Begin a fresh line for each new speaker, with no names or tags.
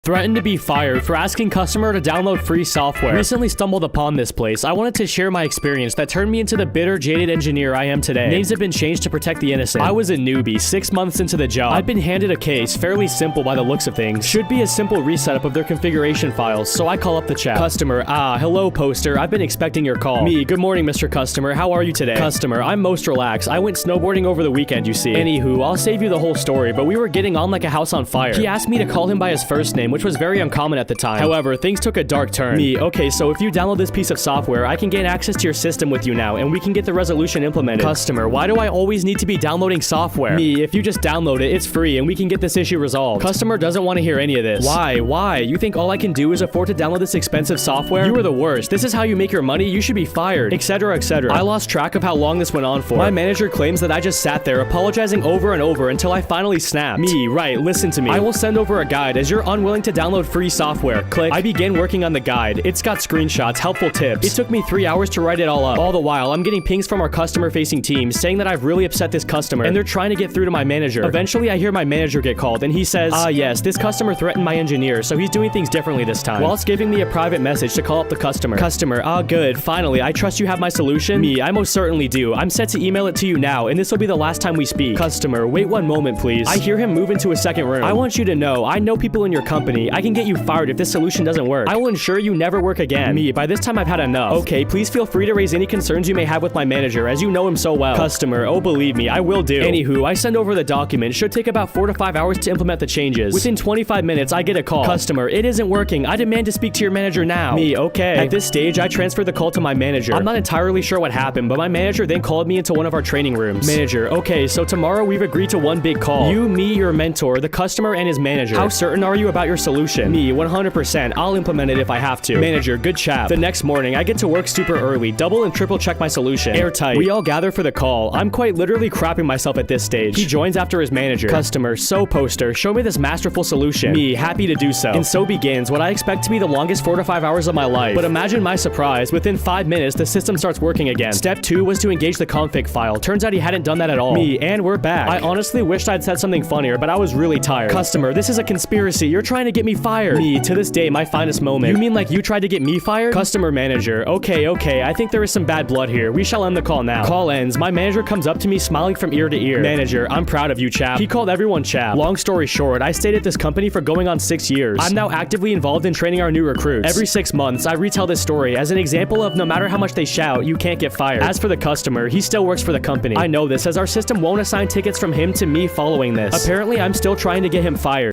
Threatened to be fired for asking customer to download free software. Recently stumbled upon this place. I wanted to share my experience that turned me into the bitter, jaded engineer I am today. Names have been changed to protect the innocent. I was a newbie, 6 months into the job. I'd been handed a case, fairly simple by the looks of things. Should be a simple resetup of their configuration files, so I call up the chat. Customer, hello poster, I've been expecting your call. Me, good morning Mr. Customer, how are you today? Customer, I'm most relaxed. I went snowboarding over the weekend, you see. Anywho, I'll save you the whole story, but we were getting on like a house on fire. He asked me to call him by his first name, which was very uncommon at the time. However, things took a dark turn. Me, okay, so if you download this piece of software, I can gain access to your system with you now, and we can get the resolution implemented. Customer, why do I always need to be downloading software? Me, if you just download it, it's free, and we can get this issue resolved. Customer doesn't want to hear any of this. Why? You think all I can do is afford to download this expensive software? You are the worst. This is how you make your money. You should be fired, etc., etc. I lost track of how long this went on for. My manager claims that I just sat there apologizing over and over until I finally snapped. Me, right, listen to me. I will send over a guide as you're unwilling to download free software. Click. I began working on the guide. It's got screenshots, helpful tips. It took me 3 hours to write it all up. All the while, I'm getting pings from our customer-facing team saying that I've really upset this customer and they're trying to get through to my manager. Eventually, I hear my manager get called and he says, yes, this customer threatened my engineer, so he's doing things differently this time. Whilst giving me a private message to call up the customer. Customer, good. Finally, I trust you have my solution. Me, I most certainly do. I'm set to email it to you now, and this will be the last time we speak. Customer, wait one moment, please. I hear him move into a second room. I want you to know, I know people in your company. I can get you fired if this solution doesn't work. I will ensure you never work again. Me, by this time I've had enough. Okay, please feel free to raise any concerns you may have with my manager, as you know him so well. Customer, believe me, I will do. Anywho, I send over the document. Should take about 4 to 5 hours to implement the changes. Within 25 minutes, I get a call. Customer, it isn't working. I demand to speak to your manager now. Me, okay. At this stage, I transfer the call to my manager. I'm not entirely sure what happened, but my manager then called me into one of our training rooms. Manager, okay, so tomorrow we've agreed to one big call. You, me, your mentor, the customer, and his manager. How certain are you about your solution? Me, 100%. I'll implement it if I have to. Manager, good chap. The next morning, I get to work super early, double and triple check my solution. Airtight. We all gather for the call. I'm quite literally crapping myself at this stage. He joins after his manager. Customer, so poster, show me this masterful solution. Me, happy to do so. And so begins what I expect to be the longest 4 to 5 hours of my life. But imagine my surprise, within 5 minutes, the system starts working again. Step 2 was to engage the config file. Turns out he hadn't done that at all. Me, and we're back. I honestly wished I'd said something funnier, but I was really tired. Customer, this is a conspiracy. You're trying to get me fired. Me, to this day, my finest moment. You mean like you tried to get me fired? Customer manager, okay, I think there is some bad blood here. We shall end the call now. Call ends. My manager comes up to me smiling from ear to ear. Manager, I'm proud of you, chap. He called everyone chap. Long story short, I stayed at this company for going on 6 years. I'm now actively involved in training our new recruits. Every 6 months, I retell this story as an example of no matter how much they shout, you can't get fired. As for the customer, he still works for the company. I know this as our system won't assign tickets from him to me following this. Apparently, I'm still trying to get him fired.